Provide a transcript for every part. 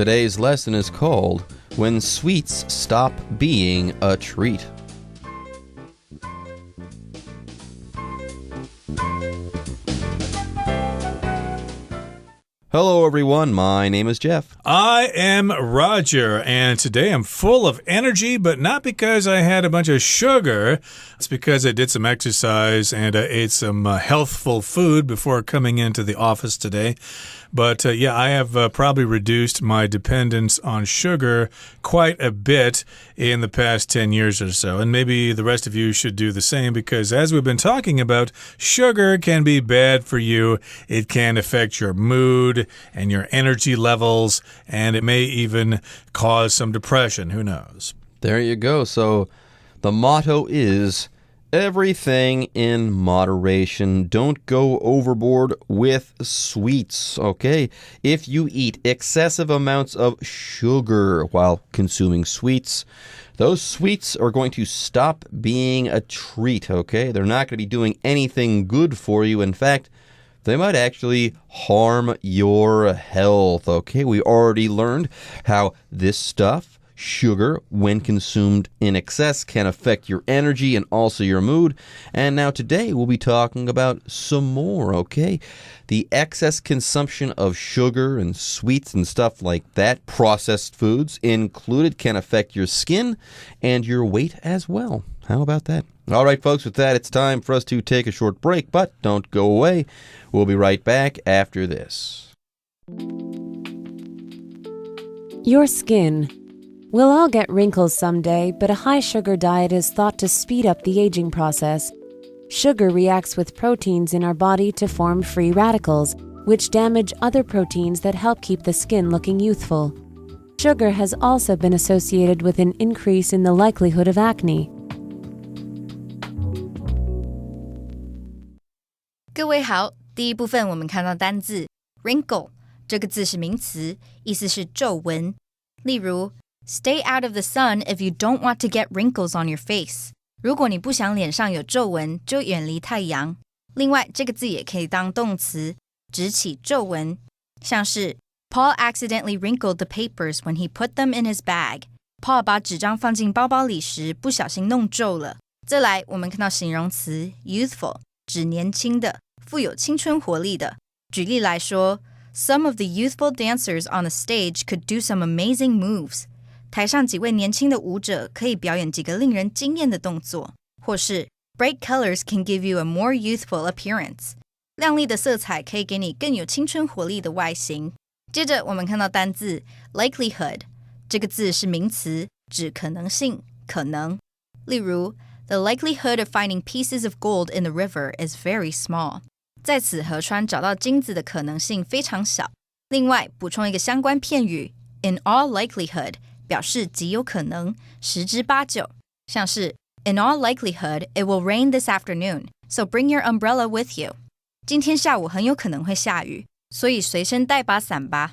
Today's lesson is called When Sweets Stop Being a Treat. Hello, everyone. My name is Jeff. I am Roger, and today I'm full of energy, but not because I had a bunch of sugar. It's because I did some exercise and I ate some healthful food before coming into the office today. But yeah, I have probably reduced my dependence on sugar quite a bit in the past 10 years or so. And maybe the rest of you should do the same because as we've been talking about, sugar can be bad for you. It can affect your mood and your energy levels, and it may even cause some depression. Who knows? There you go. So the motto is everything in moderation. Don't go overboard with sweets, okay? If you eat excessive amounts of sugar while consuming sweets, those sweets are going to stop being a treat, okay? They're not going to be doing anything good for you. In fact, they might actually harm your health, okay? We already learned how this stuff, sugar, when consumed in excess, can affect your energy and also your mood. And now today we'll be talking about some more, okay? The excess consumption of sugar and sweets and stuff like that, processed foods included, can affect your skin and your weight as well. How about that? All right, folks, with that, it's time for us to take a short break, but don't go away. We'll be right back after this. Your skin. We'll all get wrinkles someday, but a high-sugar diet is thought to speed up the aging process. Sugar reacts with proteins in our body to form free radicals, which damage other proteins that help keep the skin looking youthful. Sugar has also been associated with an increase in the likelihood of acne. 各位好，第一部分我们看到单字 wrinkle 这个字是名词，意思是皱纹。例如 Stay out of the sun if you don't want to get wrinkles on your face. 如果你不想脸上有皱纹，就远离太阳。另外，这个字也可以当动词，指起皱纹，像是 Paul accidentally wrinkled the papers when he put them in his bag. Paul 把纸张放进包包里时，不小心弄皱了。再来，我们看到形容词 youthful， 指年轻的，富有青春活力的。举例来说 Some of the youthful dancers on the stage could do some amazing moves. 台上几位年轻的舞者可以表演几个令人惊艳的动作，或是 Bright colors can give you a more youthful appearance. 亮丽的色彩可以给你更有青春活力的外形。接着我们看到单字 likelihood， 这个字是名词，指可能性，可能。例如 The likelihood of finding pieces of gold in the river is very small. 在此河川找到金子的可能性非常小。另外补充一个相关片语 in all likelihood，表示极有可能十之八九，像是 In all likelihood, it will rain this afternoon, so bring your umbrella with you. 今天下午很有可能会下雨，所以随身带把伞吧。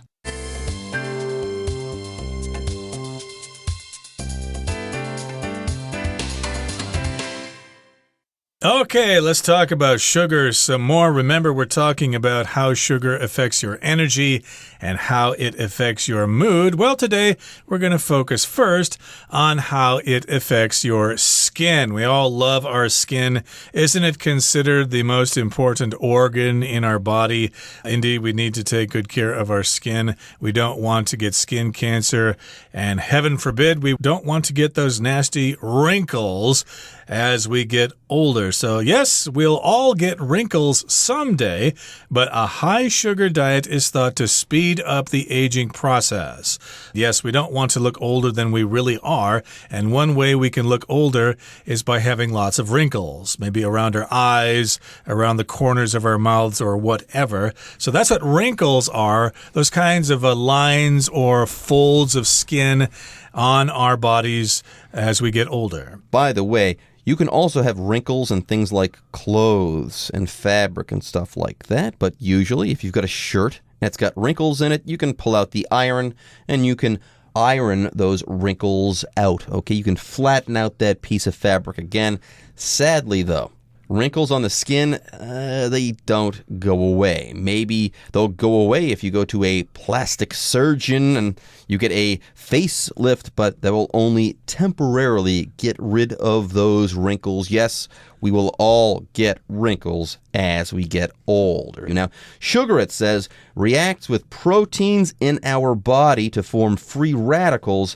Okay, let's talk about sugar some more. Remember, we're talking about how sugar affects your energy and how it affects your mood. Well, today we're going to focus first on how it affects your skin. We all love our skin. Isn't it considered the most important organ in our body? Indeed, we need to take good care of our skin. We don't want to get skin cancer, and heaven forbid, we don't want to get those nasty wrinkles as we get older. So yes, we'll all get wrinkles someday, but a high sugar diet is thought to speed up the aging process. Yes, we don't want to look older than we really are, and one way we can look older is by having lots of wrinkles, maybe around our eyes, around the corners of our mouths, or whatever. So that's what wrinkles are, those kinds of lines or folds of skin on our bodies as we get older. By the way, you can also have wrinkles in things like clothes and fabric and stuff like that. But usually, if you've got a shirt that's got wrinkles in it, you can pull out the iron and you can iron those wrinkles out. Okay, you can flatten out that piece of fabric again. Sadly, though, Wrinkles on the skin, they don't go away. Maybe they'll go away if you go to a plastic surgeon and you get a facelift, but that will only temporarily get rid of those wrinkles. Yes, we will all get wrinkles as we get older. Now, sugar, it says, reacts with proteins in our body to form free radicals,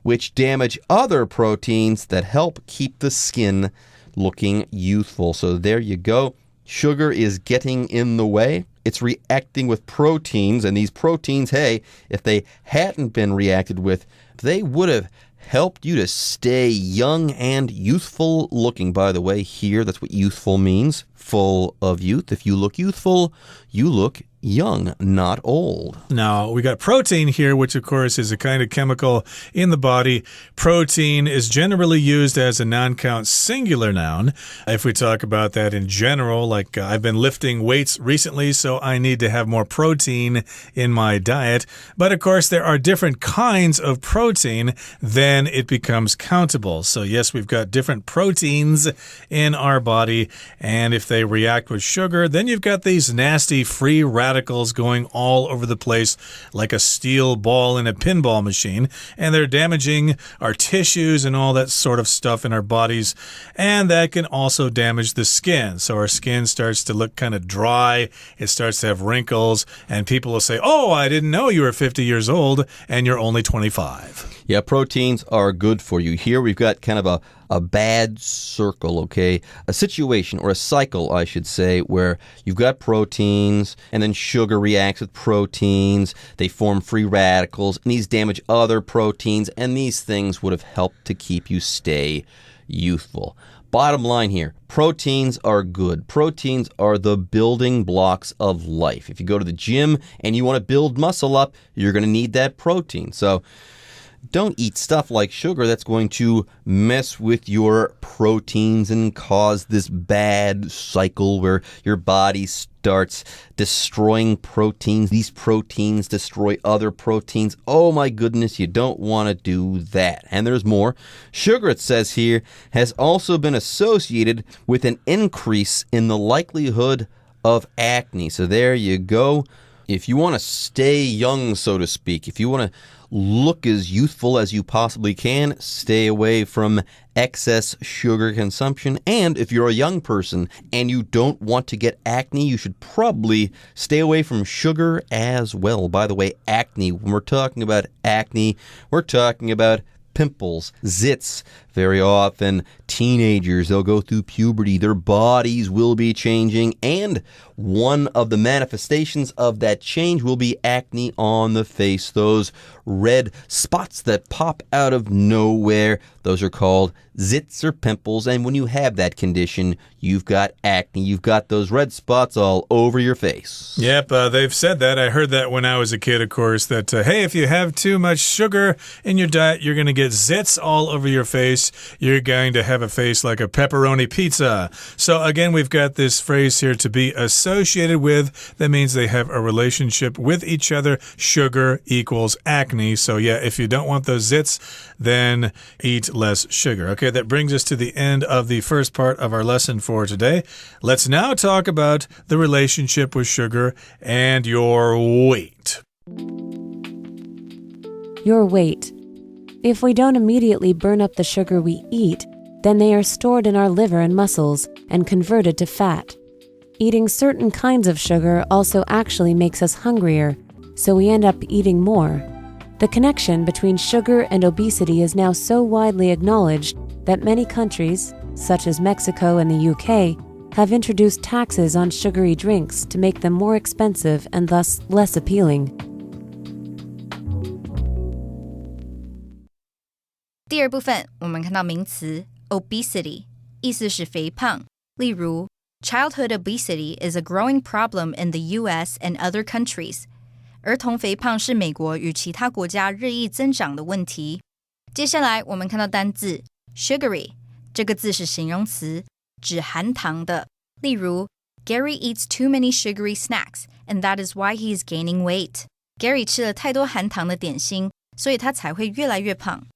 which damage other proteins that help keep the skin looking youthful. So there you go. Sugar is getting in the way. It's reacting with proteins, and these proteins, hey, if they hadn't been reacted with, they would have helped you to stay young and youthful looking. By the way, here, that's what youthful means. Full of youth. If you look youthful, you look young, not old. Now, we got protein here, which of course is a kind of chemical in the body. Protein is generally used as a non-count singular noun. If we talk about that in general, like I've been lifting weights recently, so I need to have more protein in my diet. But of course, there are different kinds of protein, then it becomes countable. So yes, we've got different proteins in our body, and if they react with sugar, then you've got these nasty free radicals going all over the place like a steel ball in a pinball machine, and they're damaging our tissues and all that sort of stuff in our bodies, and that can also damage the skin. So our skin starts to look kind of dry, it starts to have wrinkles, and people will say, oh, I didn't know you were 50 years old and you're only 25. Yeah, proteins are good for you. Here we've got kind of a bad circle, okay? A situation, or a cycle, I should say, where you've got proteins, and then sugar reacts with proteins, they form free radicals, and these damage other proteins, and these things would have helped to keep you stay youthful. Bottom line here, proteins are good. Proteins are the building blocks of life. If you go to the gym and you want to build muscle up, you're going to need that protein. So don't eat stuff like sugar that's going to mess with your proteins and cause this bad cycle where your body starts destroying proteins. These proteins destroy other proteins. Oh my goodness, you don't want to do that. And there's more. Sugar, it says here, has also been associated with an increase in the likelihood of acne. So there you go. If you want to stay young, so to speak, if you want to look as youthful as you possibly can, stay away from excess sugar consumption. And if you're a young person and you don't want to get acne, you should probably stay away from sugar as well. By the way, acne, when we're talking about acne, we're talking about pimples, zits. Very often, teenagers, they'll go through puberty. Their bodies will be changing, and one of the manifestations of that change will be acne on the face. Those red spots that pop out of nowhere, those are called zits or pimples, and when you have that condition, you've got acne. You've got those red spots all over your face. Yep, they've said that. I heard that when I was a kid, of course, that, hey, if you have too much sugar in your diet, you're going to get zits all over your face. You're going to have a face like a pepperoni pizza. So again, we've got this phrase here, to be associated with. That means they have a relationship with each other. Sugar equals acne. So yeah, if you don't want those zits, then eat less sugar. Okay, that brings us to the end of the first part of our lesson for today. Let's now talk about the relationship with sugar and your weight. Your weight. If we don't immediately burn up the sugar we eat, then they are stored in our liver and muscles and converted to fat. Eating certain kinds of sugar also actually makes us hungrier, so we end up eating more. The connection between sugar and obesity is now so widely acknowledged that many countries, such as Mexico and the UK, have introduced taxes on sugary drinks to make them more expensive and thus less appealing. 第二部分，我们看到名词 obesity， 意思是肥胖。例如 Childhood obesity is a growing problem in the U.S. and other countries. 儿童肥胖是美国与其他国家日益增长的问题。接下来我们看到单字 sugary， 这个字是形容词，指含糖的。例如 Gary eats too many sugary snacks, and that is why he is gaining weight. Gary 吃了太多含糖的点心，所以他才会越来越胖。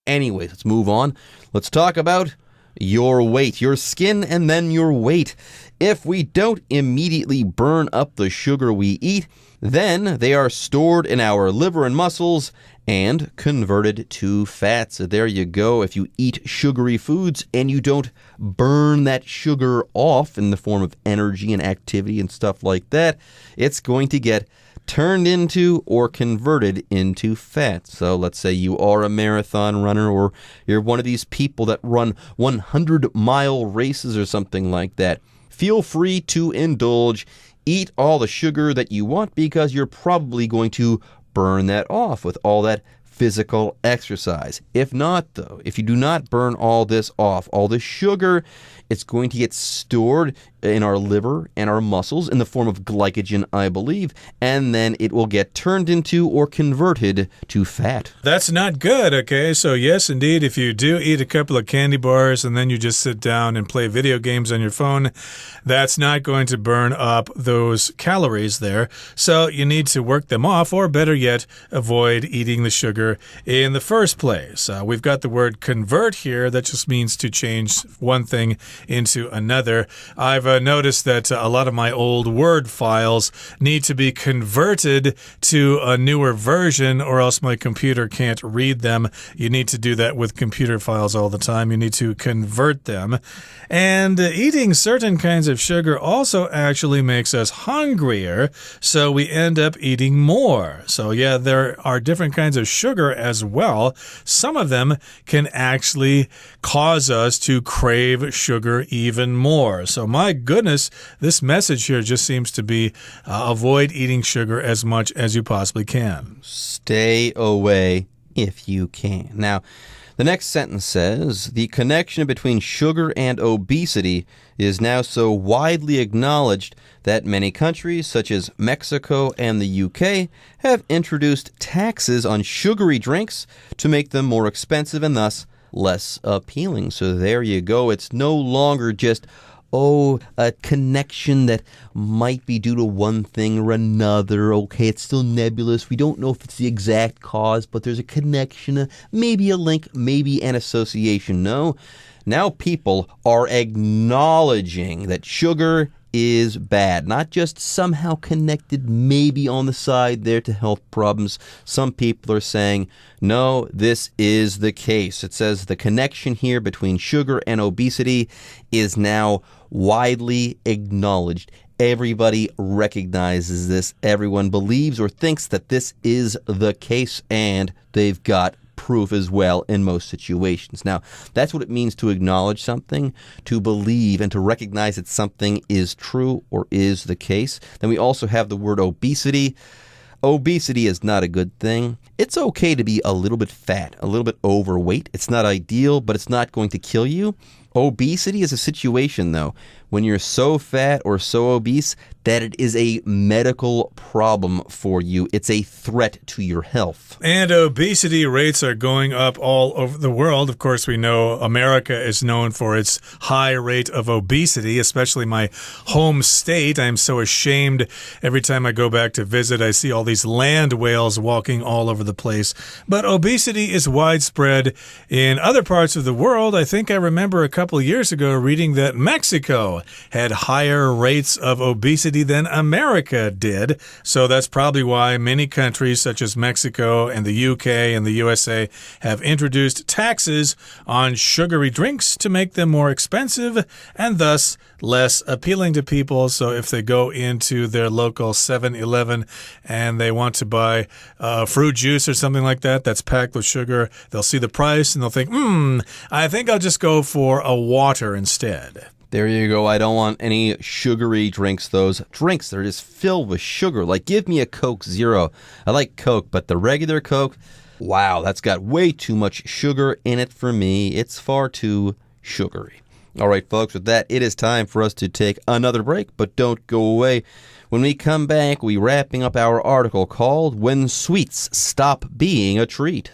Anyways, let's move on. Let's talk about your weight, your skin, and then your weight. If we don't immediately burn up the sugar we eat, then they are stored in our liver and muscles and converted to fat. So there you go. If you eat sugary foods and you don't burn that sugar off in the form of energy and activity and stuff like that, it's going to get turned into or converted into fat. So let's say you are a marathon runner, or you're one of these people that run 100-mile races or something like that. Feel free to indulge. Eat all the sugar that you want, because you're probably going to burn that off with all that physical exercise. If not, though, if you do not burn all this off, all this sugar, it's going to get stored in our liver and our muscles in the form of glycogen, I believe, and then it will get turned into or converted to fat. That's not good, okay? So yes, indeed, if you do eat a couple of candy bars and then you just sit down and play video games on your phone, that's not going to burn up those calories there. So you need to work them off, or better yet, avoid eating the sugar in the first place. We've got the word convert here. That just means to change one thing into another. I've noticed that a lot of my old Word files need to be converted to a newer version, or else my computer can't read them. You need to do that with computer files all the time. You need to convert them. And eating certain kinds of sugar also actually makes us hungrier, so we end up eating more. So yeah, there are different kinds of sugar as well. Some of them can actually cause us to crave sugar even more. So my goodness, this message here just seems to be avoid eating sugar as much as you possibly can. Stay away if you can. Now, the next sentence says, the connection between sugar and obesity is now so widely acknowledged that many countries, such as Mexico and the UK, have introduced taxes on sugary drinks to make them more expensive and thus less appealing. So there you go. It's no longer just a connection that might be due to one thing or another. Okay, it's still nebulous. We don't know if it's the exact cause, but there's a connection, maybe a link, maybe an association. No, now people are acknowledging that sugar is bad, not just somehow connected maybe on the side there to health problems. Some people are saying, no, this is the case. It says the connection here between sugar and obesity is now widely acknowledged. Everybody recognizes this. Everyone believes or thinks that this is the case, and they've got proof as well in most situations. Now, that's what it means to acknowledge something, to believe and to recognize that something is true or is the case. Then we also have the word obesity. Obesity is not a good thing. It's okay to be a little bit fat, a little bit overweight. It's not ideal, but it's not going to kill you. Obesity is a situation, though, when you're so fat or so obese that it is a medical problem for you. It's a threat to your health. And obesity rates are going up all over the world. Of course, we know America is known for its high rate of obesity, especially my home state. I'm so ashamed every time I go back to visit. I see all these land whales walking all over the place. But obesity is widespread in other parts of the world. I think I remember a couple of years ago reading that Mexico had higher rates of obesity than America did. So that's probably why many countries such as Mexico and the UK and the USA have introduced taxes on sugary drinks to make them more expensive and thus less appealing to people. So if they go into their local 7-Eleven and they want to buy fruit juice or something like that that's packed with sugar, they'll see the price and they'll think, I think I'll just go for a water instead. There you go. I don't want any sugary drinks. Those drinks, they're just filled with sugar. Like, give me a Coke Zero. I like Coke, but the regular Coke, wow, that's got way too much sugar in it for me. It's far too sugary. All right, folks, with that, it is time for us to take another break, but don't go away. When we come back, we're wrapping up our article called When Sweets Stop Being a Treat.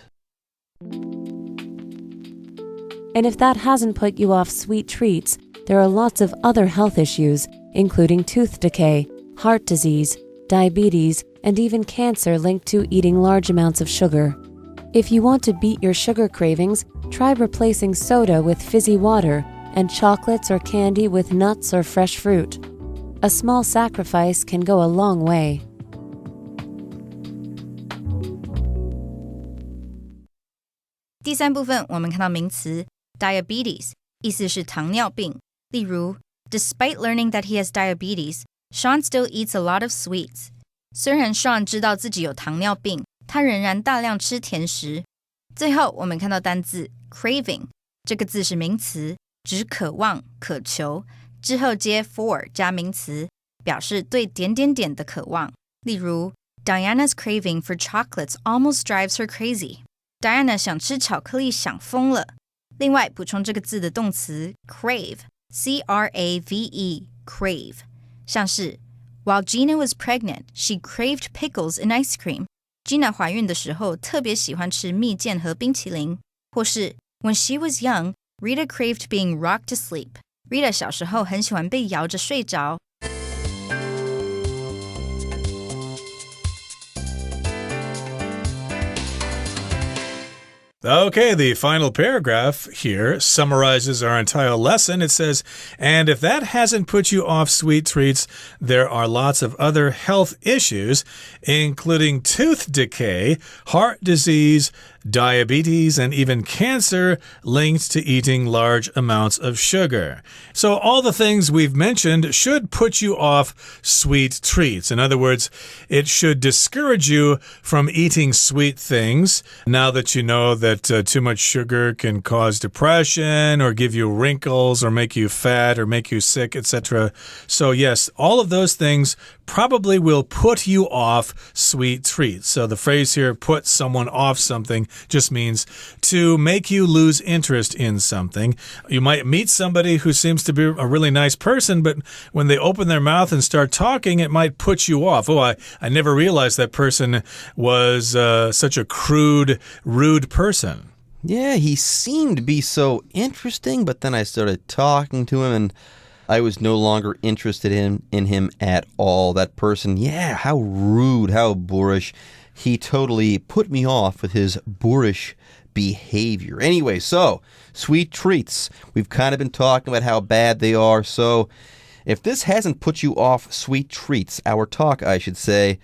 And if that hasn't put you off sweet treats, there are lots of other health issues, including tooth decay, heart disease, diabetes, and even cancer linked to eating large amounts of sugar. If you want to beat your sugar cravings, try replacing soda with fizzy water and chocolates or candy with nuts or fresh fruit. A small sacrifice can go a long way. 第三部分我们看到名词 diabetes 意思是糖尿病，例如 Despite learning that he has diabetes, Sean still eats a lot of sweets. 虽然 Sean 知道自己有糖尿病，他仍然大量吃甜食。最后我们看到单字 craving 这个字是名词，指渴望、渴求，之后接 for 加名词，表示对点点点的渴望。例如 Diana's craving for chocolates almost drives her crazy. Diana 想吃巧克力想疯了。另外补充这个字的动词 crave C-R-A-V-E crave 像是 While Gina was pregnant, she craved pickles and ice cream. Gina 怀孕的时候特别喜欢吃蜜饯和冰淇淋。或是 When she was young, Rita craved being rocked to sleep. Rita 小时候很喜欢被摇着睡着。Okay, the final paragraph here summarizes our entire lesson. It says, and if that hasn't put you off sweet treats, there are lots of other health issues, including tooth decay, heart disease, diabetes, and even cancer linked to eating large amounts of sugar. So all the things we've mentioned should put you off sweet treats. In other words, it should discourage you from eating sweet things now that you know that too much sugar can cause depression or give you wrinkles or make you fat or make you sick, etc. So yes, all of those things probably will put you off sweet treats. So the phrase here, put someone off something, just means to make you lose interest in something. You might meet somebody who seems to be a really nice person, but when they open their mouth and start talking, it might put you off. Oh, I never realized that person was such a crude, rude person. Yeah, he seemed to be so interesting, but then I started talking to him and I was no longer interested in him at all. That person, yeah, how rude, how boorish. He totally put me off with his boorish behavior. Anyway, so, sweet treats. We've kind of been talking about how bad they are. So, if this hasn't put you off sweet treats, our talk, I should say,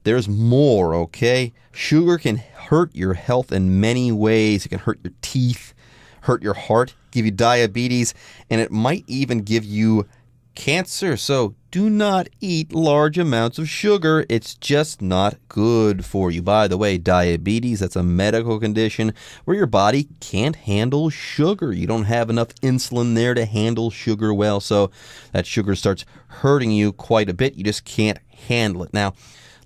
there's more, okay? Sugar can hurt your health in many ways. It can hurt your teeth, hurt your heart, give you diabetes, and it might even give you cancer. So do not eat large amounts of sugar. It's just not good for you. By the way, diabetes, that's a medical condition where your body can't handle sugar. You don't have enough insulin there to handle sugar well, so that sugar starts hurting you quite a bit. You just can't handle it. Now,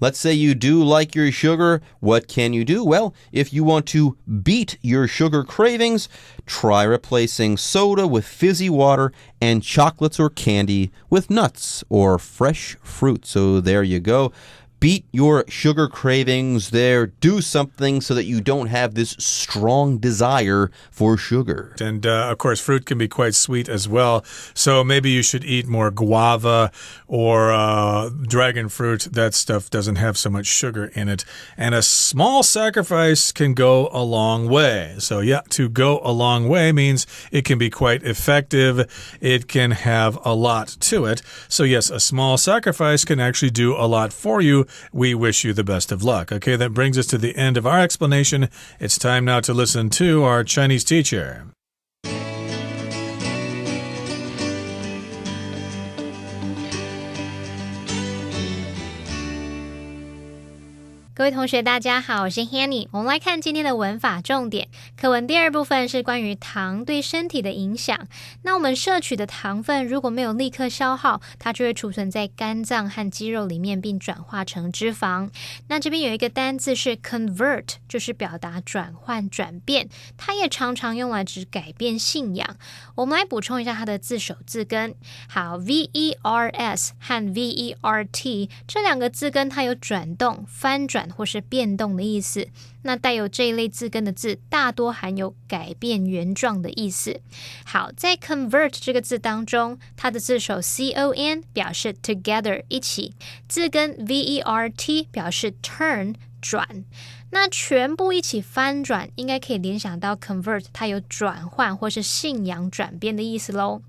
let's say you do like your sugar. What can you do? Well, if you want to beat your sugar cravings, try replacing soda with fizzy water and chocolates or candy with nuts or fresh fruit. So there you go. Beat your sugar cravings there. Do something so that you don't have this strong desire for sugar. And, of course, fruit can be quite sweet as well. So maybe you should eat more guava or dragon fruit. That stuff doesn't have so much sugar in it. And a small sacrifice can go a long way. So, yeah, to go a long way means it can be quite effective. It can have a lot to it. So, yes, a small sacrifice can actually do a lot for you. We wish you the best of luck. Okay, that brings us to the end of our explanation. It's time now to listen to our Chinese teacher. 各位同学大家好，我是 Hanny。 我们来看今天的文法重点。课文第二部分是关于糖对身体的影响。那我们摄取的糖分如果没有立刻消耗，它就会储存在肝脏和肌肉里面，并转化成脂肪。那这边有一个单字是 convert， 就是表达转换转变，它也常常用来指改变信仰。我们来补充一下它的字首字根。好， VERS 和 VERT 这两个字根它有转动、翻转或是变动的意思。那带有这一类字根的字大多含有改变原状的意思。好，在 convert 这个字当中，它的字首 CON 表示 together 一起，字根 VERT 表示 turn 转。那全部一起翻转，应该可以联想到 convert， 它有转换或是信仰转变的意思咯。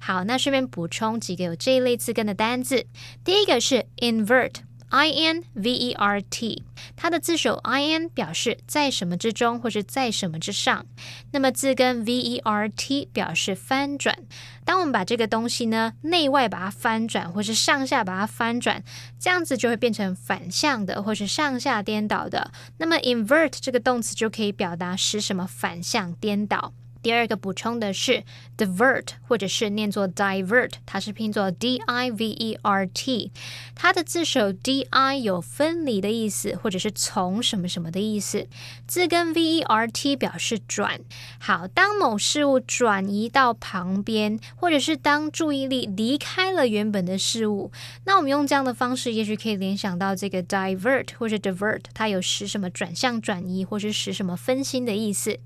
好，那顺便补充几个有这一类字根的单字。第一个是 invert。invert 它的字首 in 表示在什么之中或是在什么之上，那么字根 vert 表示翻转。当我们把这个东西呢内外把它翻转或是上下把它翻转，这样子就会变成反向的或是上下颠倒的，那么 invert 这个动词就可以表达使什么反向颠倒。第二个补充的是 divert 或者是念作 divert， 它是拼作 D-I-V-E-R-T， 它的字首 D-I 有分离的意思或者是从什么什么的意思，字根 V-E-R-T 表示转。好，当某事物转移到旁边，或者是当注意力离开了原本的事物，那我们用这样的方式也许可以联想到这个 divert 或者 divert， 它有使什么转向转移或是使什么分心的意思。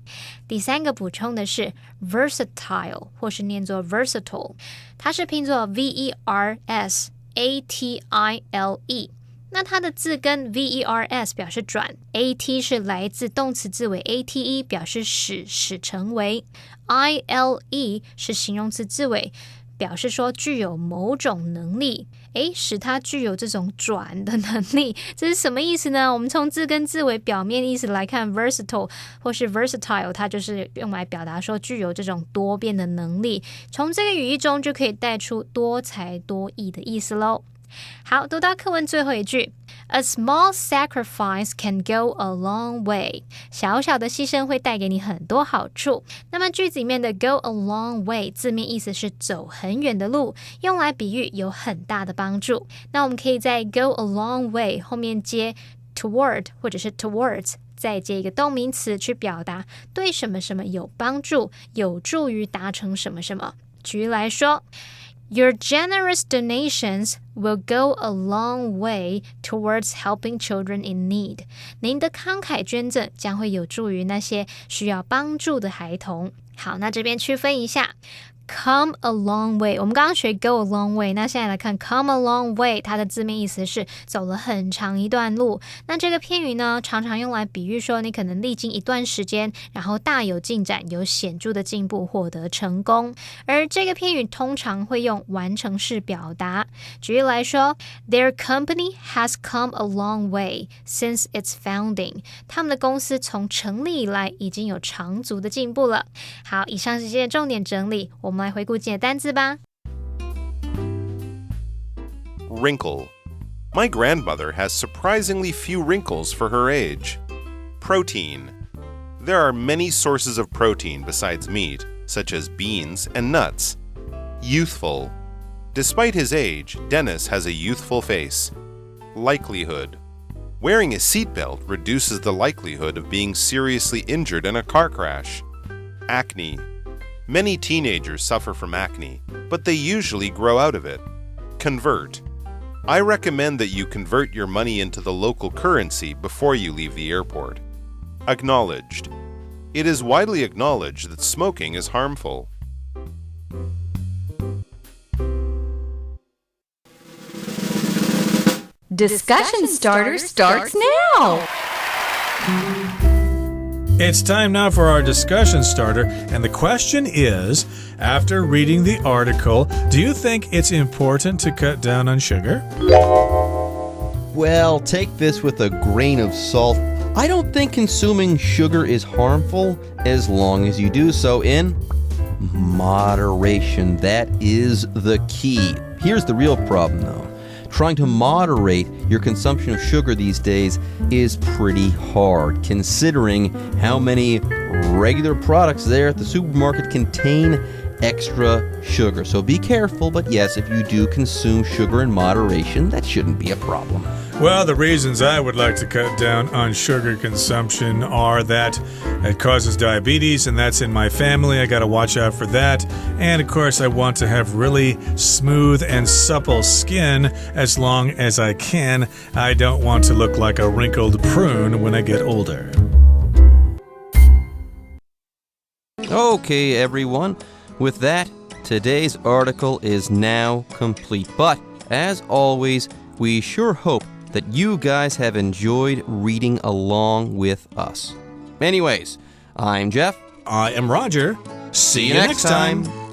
第三个补充的是 versatile 或是念作 versatile， 它是拼作 V-E-R-S-A-T-I-L-E， 那它的字根 V-E-R-S 表示转， A-T 是来自动词字尾 A-T-E 表示使成为， I-L-E 是形容词字尾表示说具有某种能力，使它具有这种转的能力，这是什么意思呢？我们从字根字尾表面意思来看 versatile 或是 versatile， 它就是用来表达说具有这种多变的能力，从这个语义中就可以带出多才多艺的意思咯。好，读到课文最后一句 A small sacrifice can go a long way， 小小的牺牲会带给你很多好处。那么句子里面的 go a long way 字面意思是走很远的路，用来比喻有很大的帮助。那我们可以在 go a long way 后面接 toward 或者是 towards， 再接一个动名词去表达对什么什么有帮助，有助于达成什么什么。举例来说Your generous donations will go a long way towards helping children in need. 您的慷慨捐赠将会有助于那些需要帮助的孩童。好，那这边区分一下Come a long way， 我们刚刚学 go a long way， 那现在来看 come a long way， 它的字面意思是走了很长一段路。那这个片语呢，常常用来比喻说你可能历经一段时间，然后大有进展，有显著的进步，获得成功。而这个片语通常会用完成式表达。举例来说 Their company has come a long way since its founding， 他们的公司从成立以来已经有长足的进步了。好，以上是今天的重点整理，我们来回顾今天的单字吧。 Wrinkle. My grandmother has surprisingly few wrinkles for her age. Protein. There are many sources of protein besides meat, such as beans and nuts. Youthful. Despite his age, Dennis has a youthful face. Likelihood. Wearing a seatbelt reduces the likelihood of being seriously injured in a car crash. Acne. Many teenagers suffer from acne, but they usually grow out of it. Convert. I recommend that you convert your money into the local currency before you leave the airport. Acknowledged. It is widely acknowledged that smoking is harmful. Discussion Starter starts now! It's time now for our discussion starter, and the question is, after reading the article, do you think it's important to cut down on sugar? Well, take this with a grain of salt. I don't think consuming sugar is harmful as long as you do so in moderation. That is the key. Here's the real problem, though. Trying to moderate your consumption of sugar these days is pretty hard, considering how many regular products there at the supermarket contain extra sugar. So be careful, but yes, if you do consume sugar in moderation, that shouldn't be a problem. Well, the reasons I would like to cut down on sugar consumption are that it causes diabetes, and that's in my family. I got to watch out for that. And of course, I want to have really smooth and supple skin as long as I can. I don't want to look like a wrinkled prune when I get older. Okay, everyone. With that, today's article is now complete. But, as always, we sure hope that you guys have enjoyed reading along with us. Anyways, I'm Jeff. I am Roger. See you next time.